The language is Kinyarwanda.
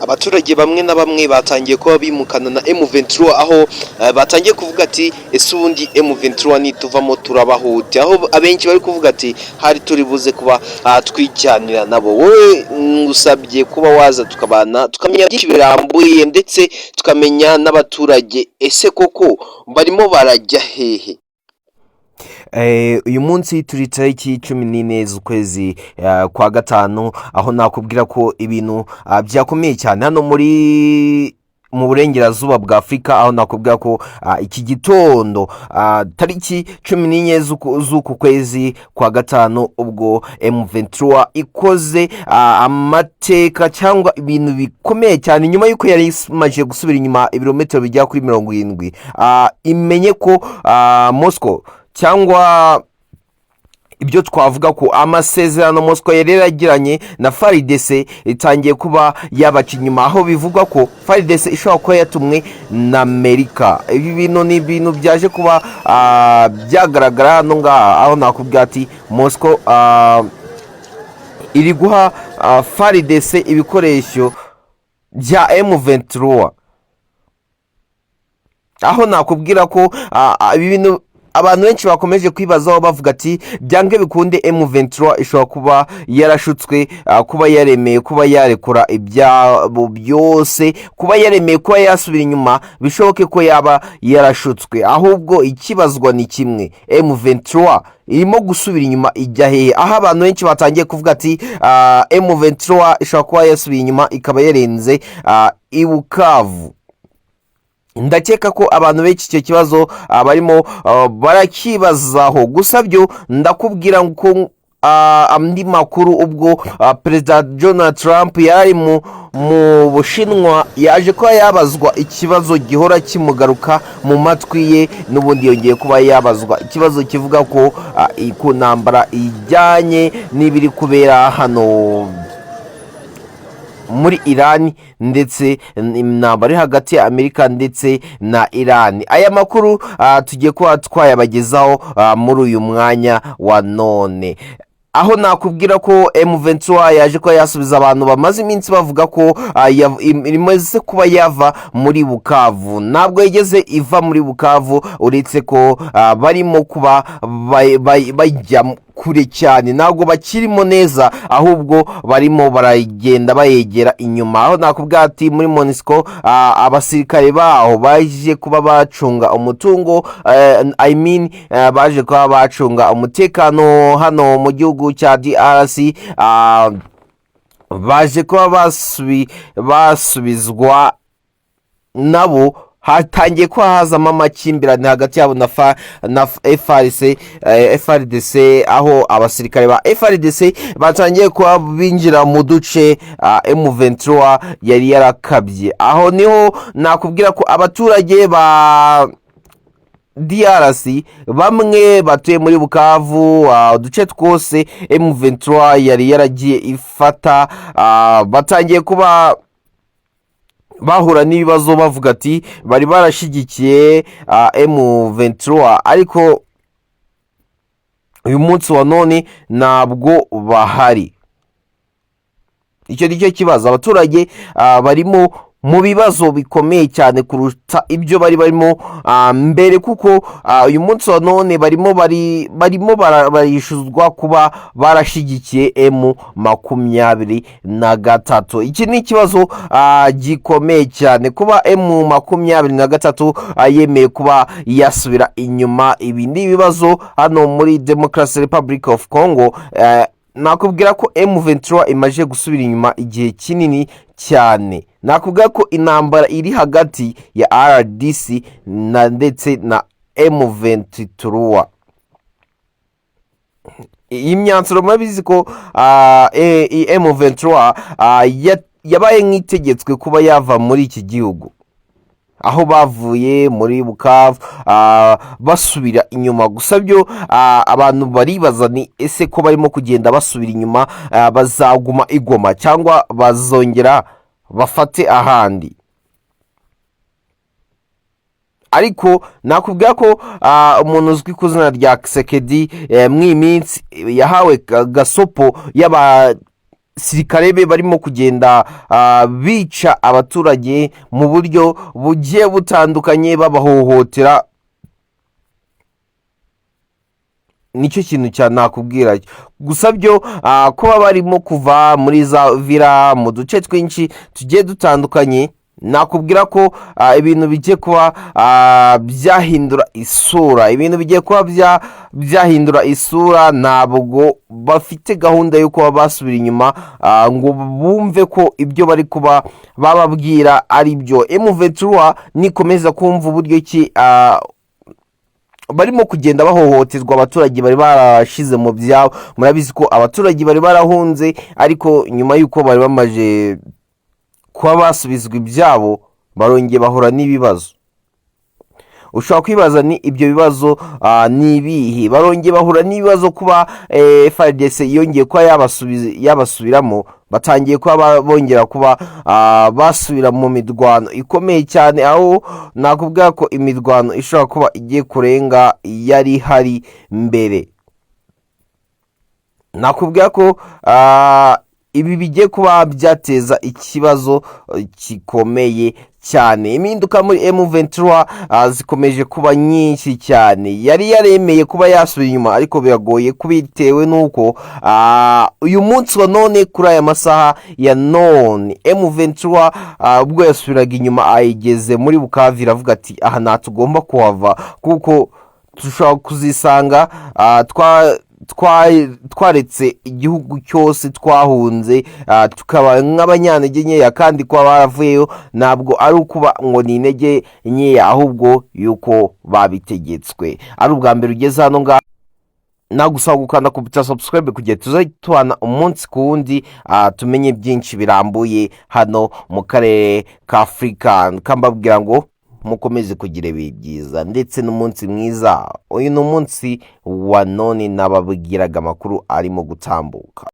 abaturage bamwe na bamwe batangiye kuba bimukana na M23 aho batangiye kuvuga ati ese ubundi M23 nituvamo turabahute, aho abenshi bari kuvuga ati hari turi buze kuba twijyanira nabo. Wowe ngusabye kuba waza tukabana tukamenya byinshi birambuye ndetse tukamenya n'abaturage ese koko barimo barajya hehe. Uyu munsi turi tariki 14 z'ukwezi kwa gatanu, aho nakubwira ko ibintu byakomeye cyane hano mu burengerazuba bwa Afrika, aho nakubwira ko iki gitondo tariki 14 z'uku kwezi kwa gatanu ubwo M23 ikoze amateka cyangwa ibintu bikomeye cyane nyuma yuko yari imaze gusubira inyuma ibirometero bijya kuri 70. Imenye ko Moscow cyangwa ibyo twavuga ko amasezerano Moscow yari yaragiranye na FARDC itangiye kuba yabaca inyuma, aho bivugwa ko FARDC ishobora kuba yatumwe na Amerika. Ibi bintu ni ibintu byaje kuba byagaragara hano ngaha, aho nakubwira ati Moscow iri guha FARDC ibikoresho bya M23, aho nakubwira ko ibi bintu abantu benshi bakomeje kwibazaho bavuga ati byange bikunde M23 ishobora kuba yarashutswe, kuba yaremeye kuba yarekura ibyabo byose, kuba yaremeye kuba yasubira inyuma, bishoboke ko yaba yarashutswe. Ahubwo ikibazwa ni kimwe, M23 irimo gusubira inyuma ijya hehe? Aho abantu benshi batangiye kuvuga ati M23 ishobora kuba yasubiye inyuma ikaba yarenze i Bukavu. Ndakeka ko abantu benshi icyo kibazo barimo barakibazaho. Gusa byo ndakubwira ko andi makuru ubwo Perezida Donald Trump yari mu Bushinwa yaje kuba yabazwa ikibazo gihora kimugaruka mu matwi ye, n'ubundi yongeye kuba yabazwa ikibazo kivuga ko ku ntambara ijyanye n'ibiri kubera hano muri Iran ndetse intambara hagati ya Amerika ndetse na Iran. Aya makuru tugiye kuba twayabagezaho muri uyu mwanya wa none, aho nakubwira ko M23 yaje ko yasubiza abantu bamaze iminsi bavuga ko imaze kuba yava muri Bukavu. Ntabwo yigeze iva muri Bukavu, uretse ko barimo kuba bajya kure cyane, ntabwo bakirimo neza, ahubwo barimo baragenda bayegera inyuma. Aho nakubwira ati muri MONUSCO abasirikare baho baje kuba bacunga umutungo, baje kuba bacunga umutekano hano mu gihugu cya DRC, baje kuba basubizwa nabo. Hatangiye ko hazamo amakimbirane hagati yabo na FARDC, aho abasirikare ba FARDC batangiye kuba binjira mu duce M23 yari yarakabye. Aho niho nakubwira ko abaturage ba DRC bamwe batuye muri Bukavu, uduce twose M23 yari yaragiye ifata, batangiye kuba bahura n'ibibazo bavuga ati bari barashigikiye M23, ariko uyu munsi wa none ntabwo bahari. Icyo nicyo kibazo, abaturage barimo mu bibazo bikomeye cyane kuruta ibyo bari barimo mbere, kuko uyu munsi wa none barimo barishuzwa kuba barashigikiye M23. Iki ni ikibazo gikomeye cyane kuba M23 yemeye kuba yasubira inyuma. Ibi ni ibibazo hano muri Democratic Republic of Congo. Nakubwira ko M23 imaje gusubira inyuma igihe kinini cyane. Nakubwira ko intambara iri hagati ya RDC ndetse na M23. Iyi myanzuro murabizi ko M23 yabaye nk'itegetswe kuba yava muri iki gihugu, aho bavuye muri Bukavu basubira inyuma. Gusa byo abantu baribaza ni ese ko barimo kugenda basubira inyuma, bazaguma igoma cyangwa bazongera bafate ahandi? Ariko nakubwira ko umuntu uzwi ku izina rya Kisekedi mw'iminsi yahawe gasopo abasirikare be barimo kugenda bica abaturage mu buryo bugiye butandukanye babahohotera. nicyo kintu nakubwira. Gusa byo kuba barimo kuva muri za vila mu duce twinshi tugiye dutandukanye, nakubwira ko ibintu bigiye kuba byahindura isura. Ibintu bigiye kuba byahindura isura. Ntabwo bafite gahunda yo kuba basubira inyuma ngo bumve ko ibyo bari kuba bababwira ari byo. M23 nikomeza kumva uburyo ki barimo kugenda bahohoterwa abaturage bari barashize mu byabo. Murabizi ko abaturage bari barahunze, ariko nyuma y'uko bari bamaje kuba basubizwa ibyabo barongeye bahura n'ibibazo. Ushobora kwibaza ni ibyo bibazo ni ibihe? Barongeye bahura n'ibibazo kuba FARDC yongeye kuba yabasubiramo, batangiye kuba bongera kuba basubira mu mirwano ikomeye cyane, aho nakubwira ko imirwano ishobora kuba igiye kurenga yari hari mbere. Nakubwira ko ibi bigiye kuba byateza ikibazo gikomeye cyane. Impinduka muri M23 zikomeje kuba nyinshi cyane. Yari yaremeye kuba yasubira inyuma, ariko biragoye kubitewe nuko uyu munsi wa none kuri aya masaha ya none M23 ubwo yasubiraga inyuma ayigeze muri Bukavu, iravuga ati aha nta tugomba kuhava, kuko dushobora kuzisanga twaretse igihugu cyose twahunze, tukaba nk'abanyantege nkeya, kandi kuba baravuyeyo ntabwo ari ukuba ngo ni intege nkeya, ahubwo yuko babitegetswe. Ari ubwa mbere ugeze hano ngaha, nagusaba gukanda ku buta subscribe kugira tuzajye tubana umunsi ku wundi, tumenye byinshi birambuye hano mu karere ka Afurika. Kambabwira ngo mukomeze kugira ibihe byiza ndetse n'umunsi mwiza. Uyu ni umunsi wa none nababwiraga amakuru arimo gutambuka.